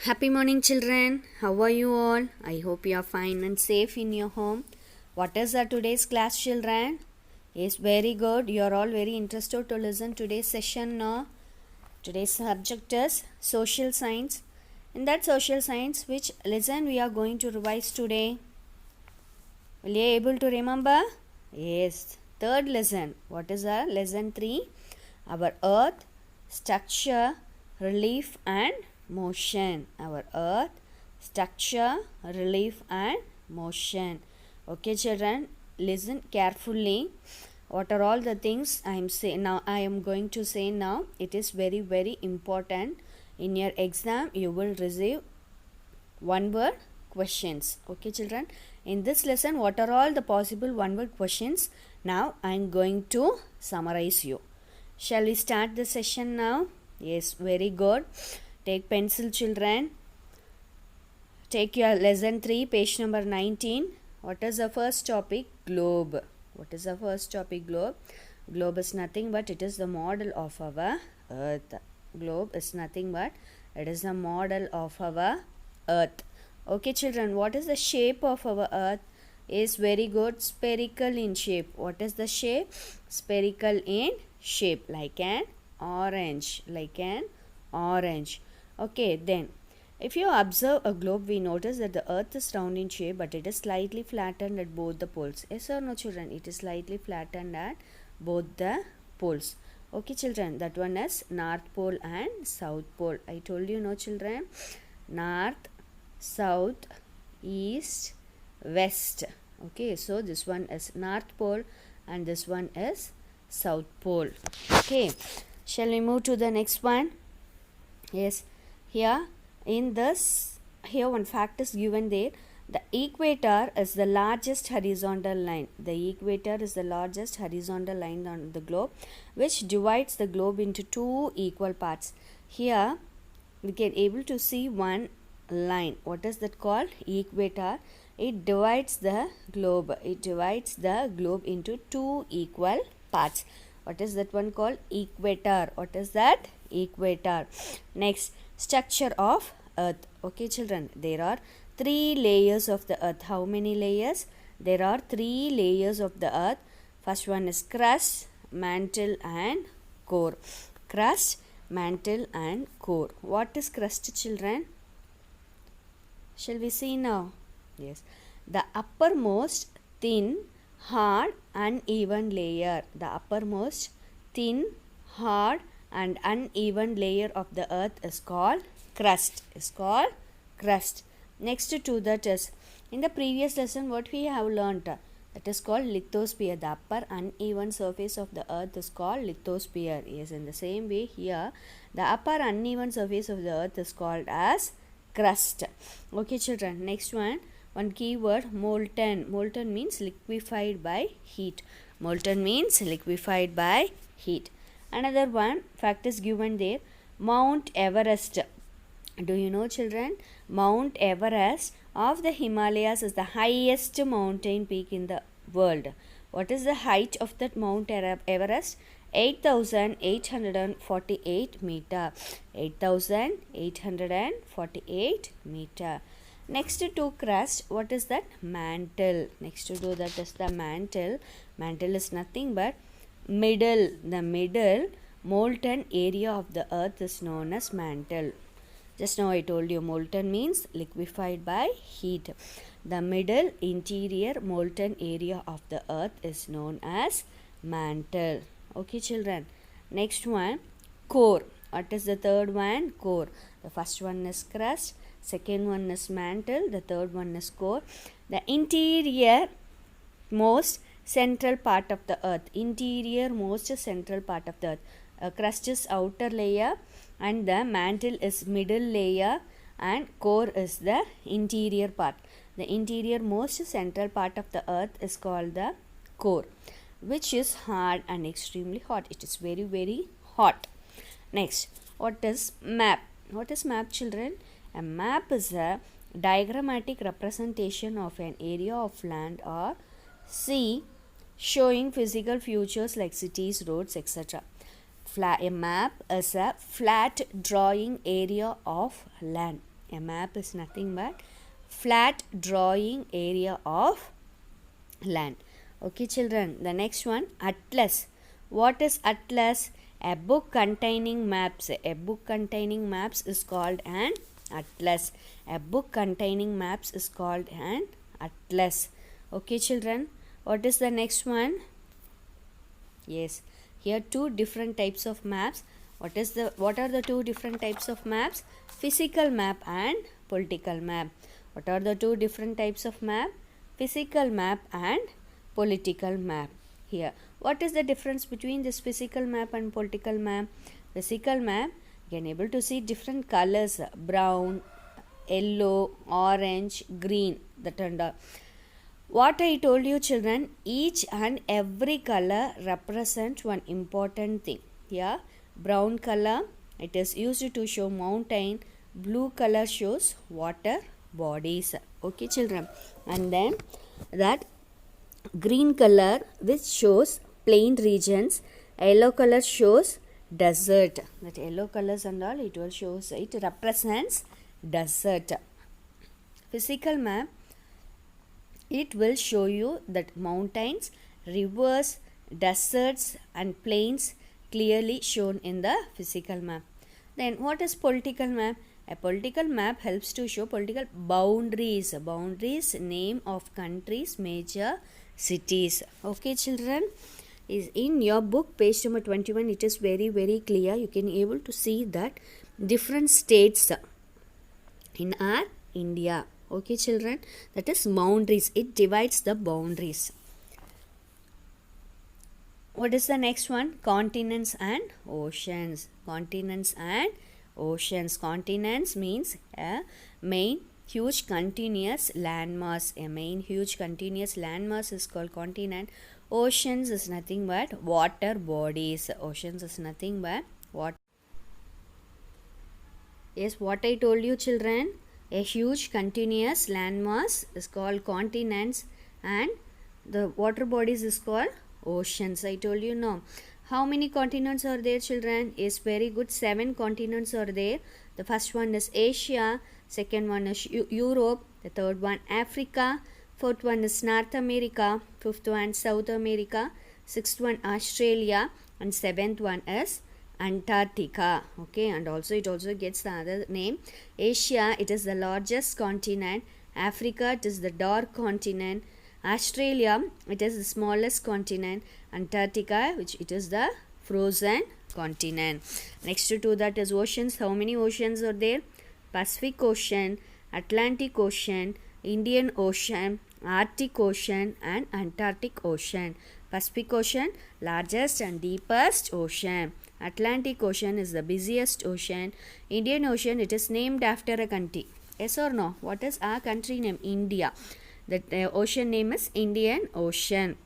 Happy morning, children. How are you all? I hope you are fine and safe in your home. What is our today's class, children? Yes, very good. You are all very interested to listen today's session now. Today's subject is social science. In that social science, which lesson we are going to revise today? Will you able to remember? Yes, third lesson. What is our lesson 3? Our earth, structure, relief and motion. Our earth, structure, relief and motion. Okay, children, listen carefully. What are all the things I am saying now? I am going to say now. It is very, very important. In your exam, you will receive one word questions. Okay, children, in this lesson, what are all the possible one word questions? Now I am going to summarize you. Shall we start the session now? Yes, very good. Take pencil, children. Take your lesson 3, page number 19. What is the first topic? Globe. What is the first topic? Globe. Globe is nothing but it is the model of our earth. Globe is nothing but it is the model of our earth. Okay, children, what is the shape of our earth? Is very good, spherical in shape. What is the shape? Spherical in shape, like an orange, Okay, then if you observe a globe, we notice that the earth is round in shape, but it is slightly flattened at both the poles. Yes or no, children? It is slightly flattened at both the poles. Okay, children, that one is North Pole and South Pole. I told you, no, children? North, South, East, West. Okay, so this one is North Pole and this one is South Pole. Okay, shall we move to the next one? Yes, here one fact is given there. The equator is the largest horizontal line. The equator is the largest horizontal line on the globe, which divides the globe into two equal parts. Here we can able to see one line. What is that called? Equator. It divides the globe. It divides the globe into two equal parts. What is that one called? Equator. What is that? Equator. Next, structure of earth. Okay, children, there are 3 layers of the earth. How many layers? There are 3 layers of the earth. First one is crust, mantle and core. Crust, mantle and core. What is crust, children? Shall we see now? Yes, the uppermost thin, hard, uneven layer. The uppermost thin, hard and uneven layer of the earth is called crust. Next to that is, in the previous lesson what we have learnt, that is called lithosphere. The upper uneven surface of the earth is called lithosphere. Yes, in the same way here, the upper uneven surface of the earth is called as crust. Okay, children, next one keyword, molten. Molten means liquefied by heat. Another one fact is given there. Mount Everest. Do you know, children? Mount Everest of the Himalayas is the highest mountain peak in the world. What is the height of that Mount Everest? 8,848 meter. 8,848 meter. Next to crust, what is that? Mantle. Next to that is the mantle. Mantle is nothing but middle. The middle molten area of the earth is known as mantle. Just now I told you molten means liquefied by heat. The middle interior molten area of the earth is known as mantle. Okay, children. Next one, core. What is the third one? Core. The first one is crust. Second one is mantle. The third one is core. The interior most central part of the earth. Crust is outer layer and the mantle is middle layer and core is the interior part. The interior most central part of the earth is called the core, which is hard and extremely hot. It is very, very hot. Next, what is map? What is map, children? A map is a diagrammatic representation of an area of land or sea showing physical features like cities, roads, etc. A map is a flat drawing area of land. A map is nothing but flat drawing area of land. Okay children, the next one, atlas. What is atlas? A book containing maps. A book containing maps is called an atlas. A book containing maps is called an atlas. Okay children, what is the next one? Yes, here two different types of maps. What are the two different types of maps? Physical map and political map. What are the two different types of map? Physical map and political map. Here, what is the difference between this physical map and political map? Physical map, you can able to see different colors: brown, yellow, orange, green, that and all. What I told you children, each and every color represents one important thing. Yeah, brown color, it is used to show mountain. Blue color shows water bodies. Okay children, and then that green color which shows plain regions. Yellow color shows desert. That yellow colors and all, it will shows, it represents desert. Physical map, it will show you that mountains, rivers, deserts and plains clearly shown in the physical map. Then what is political map? A political map helps to show political boundaries. Boundaries, name of countries, major cities. Okay children, is in your book page number 21, it is very clear. You can able to see that different states in our India. Okay children, that is boundaries. It divides the boundaries. What is the next one? Continents and oceans. Continents and oceans. Continents means a main huge continuous landmass. A main huge continuous landmass is called continent. Oceans is nothing but water bodies. Oceans is nothing but what? Yes, what I told you children. A huge continuous landmass is called continents and the water bodies is called oceans. I told you no. How many continents are there children? Is very good. 7 continents are there. The first one is Asia, second one is Europe, the third one Africa, fourth one is North America, fifth one South America, sixth one Australia and seventh one is Antarctica. Okay, and also it also gets the other name. Asia, it is the largest continent. Africa, it is the dark continent. Australia, it is the smallest continent. Antarctica, which it is the frozen continent. Next to that is oceans. How many oceans are there? Pacific Ocean, Atlantic Ocean, Indian Ocean, Arctic Ocean and Antarctic Ocean. Pacific Ocean, largest and deepest ocean. Atlantic Ocean is the busiest ocean. Indian Ocean, it is named after a country. Yes or no? What is our country name? India. The ocean name is Indian Ocean.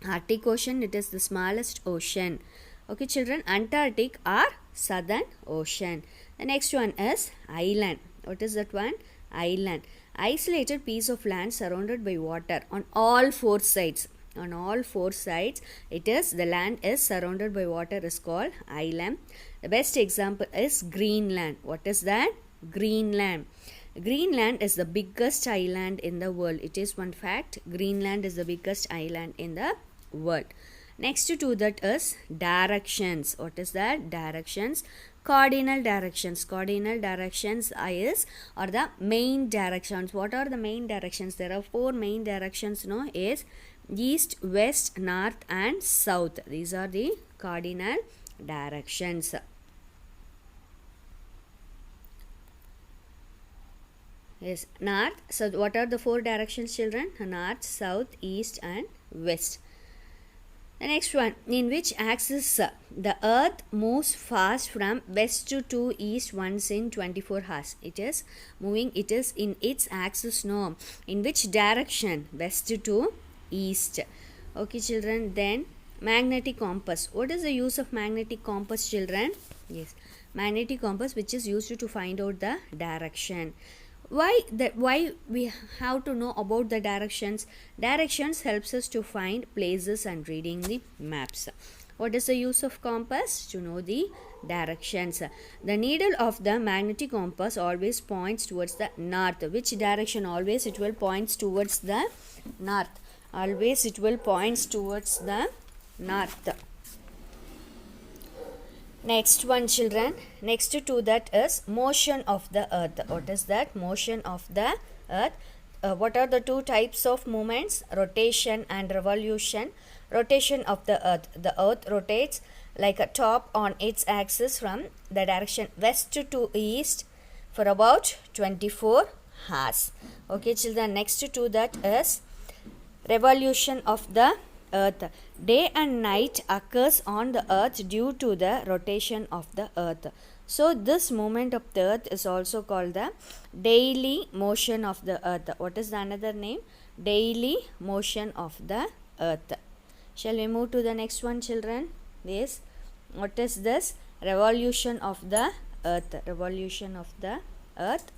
Arctic Ocean, it is the smallest ocean. Okay children, Antarctic or Southern Ocean. The next one is island. What is that one? Island. Isolated piece of land surrounded by water on all 4 sides. On all 4 sides, it is the land is surrounded by water is called island. The best example is Greenland. What is that? Greenland. Greenland is the biggest island in the world. It is one fact. Greenland is the biggest island in the world. Next to that is directions. What is that? Directions. Cardinal directions. Cardinal directions are the main directions. What are the main directions? There are 4 main directions. No, is east, west, north and south. These are the cardinal directions. Yes, north. So what are the 4 directions children? North, south, east and west. The next one, in which axis the earth moves fast from west to east once in 24 hours. It is moving, it is in its axis, no. In which direction? West to east. Okay children, then magnetic compass. What is the use of magnetic compass children? Yes, magnetic compass which is used to find out the direction. Why we have to know about the directions? Directions helps us to find places and reading the maps. What is the use of compass? To know the directions. The needle of the magnetic compass always points towards the north. Which direction? Always it will points towards the north. Always it will points towards the north. Next one, children. Next to that is motion of the earth. What is that? Motion of the earth. What are the two types of movements? Rotation and revolution. Rotation of the earth. The earth rotates like a top on its axis from the direction west to east for about 24 hours. Okay, children. Next to that is revolution of the earth. Day and night occurs on the earth due to the rotation of the earth. So this movement of the earth is also called the daily motion of the earth. What is the another name? Daily motion of the earth. Shall we move to the next one, children? Yes. What is this? Revolution of the earth. Revolution of the earth.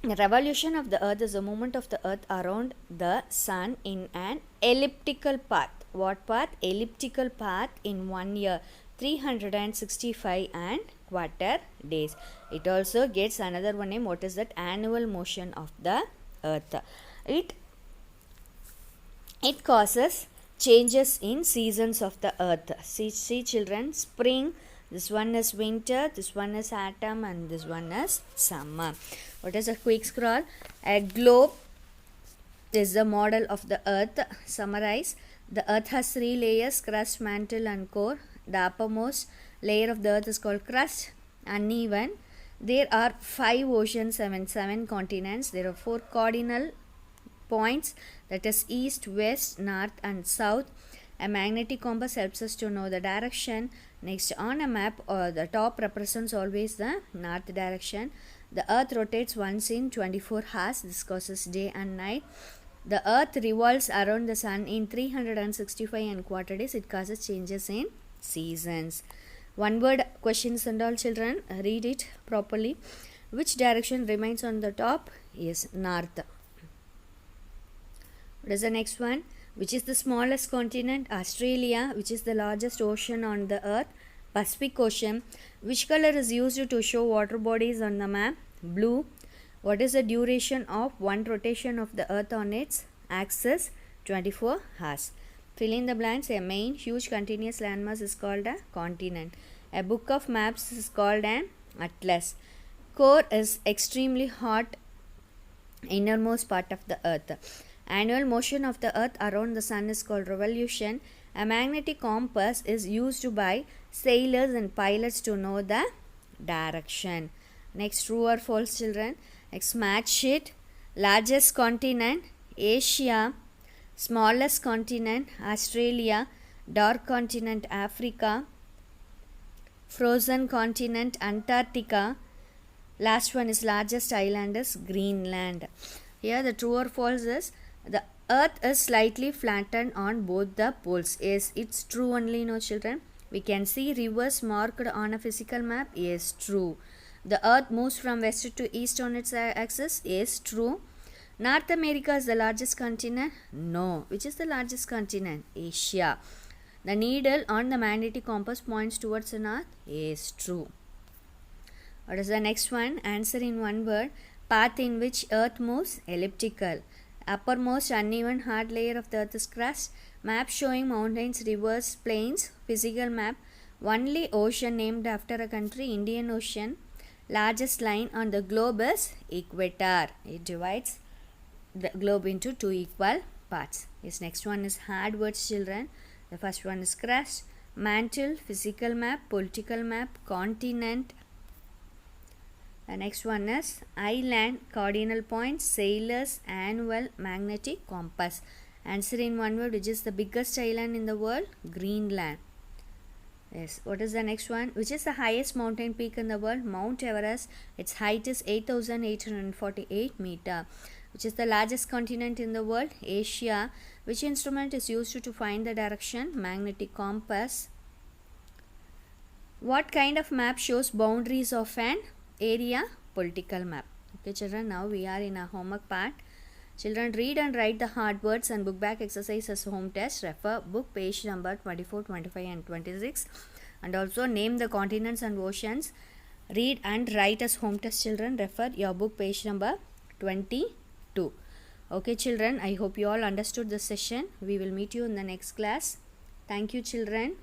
The revolution of the earth is a movement of the earth around the sun in an elliptical path. What path? Elliptical path in 1 year, 365 and quarter days. It also gets another one name. What is that? Annual motion of the earth. It causes changes in seasons of the earth. See children, spring. This one is winter, this one is autumn, and this one is summer. What is a quick scroll? A globe is the model of the earth. Summarize. The earth has 3 layers: crust, mantle, and core. The uppermost layer of the earth is called crust, uneven. There are 5 oceans, 7 continents. There are 4 cardinal points, that is east, west, north, and south. A magnetic compass helps us to know the direction. Next, on a map, the top represents always the north direction. The earth rotates once in 24 hours. This causes day and night. The earth revolves around the sun in 365 and quarter days. It causes changes in seasons. One word questions and all, children. Read it properly. Which direction remains on the top? Yes, north. What is the next one? Which is the smallest continent? Australia. Which is the largest ocean on the earth? Pacific Ocean. Which color is used to show water bodies on the map? Blue. What is the duration of one rotation of the earth on its axis? 24 hours. Fill in the blanks. A main huge continuous landmass is called a continent. A book of maps is called an atlas. Core is extremely hot innermost part of the earth. Annual motion of the earth around the sun is called revolution. A magnetic compass is used by sailors and pilots to know the direction. Next, true or false, children? Next, match sheet. Largest continent, Asia. Smallest continent, Australia. Dark continent, Africa. Frozen continent, Antarctica. Last one is largest island is Greenland. Here the true or false is the earth is slightly flattened on both the poles. Yes, it's true only, no children. We can see rivers marked on a physical map. Yes, true. The earth moves from west to east on its axis. Yes, true. North America is the largest continent. No. Which is the largest continent? Asia. The needle on the magnetic compass points towards the north. Yes, true. What is the next one? Answer in one word. Path in which earth moves? Elliptical. Uppermost uneven hard layer of the earth is crust. Map showing mountains, rivers, plains. Physical map. Only ocean named after a country, Indian Ocean. Largest line on the globe is equator. It divides the globe into 2 equal parts. Yes, next one is hard words, children. The first one is crust, mantle, physical map, political map, continent. The next one is island, cardinal points, sailors, annual, magnetic compass. Answer in one word. Which is the biggest island in the world? Greenland. Yes. What is the next one? Which is the highest mountain peak in the world? Mount Everest. Its height is 8,848 meter. Which is the largest continent in the world? Asia. Which instrument is used to find the direction? Magnetic compass. What kind of map shows boundaries of an area? Political map. Okay, children, now we are in a homework part. Children, read and write the hard words and book back exercise as home test. Refer book page number 24, 25 and 26. And also name the continents and oceans. Read and write as home test, children. Refer your book page number 22. Okay children, I hope you all understood this session. We will meet you in the next class. Thank you children.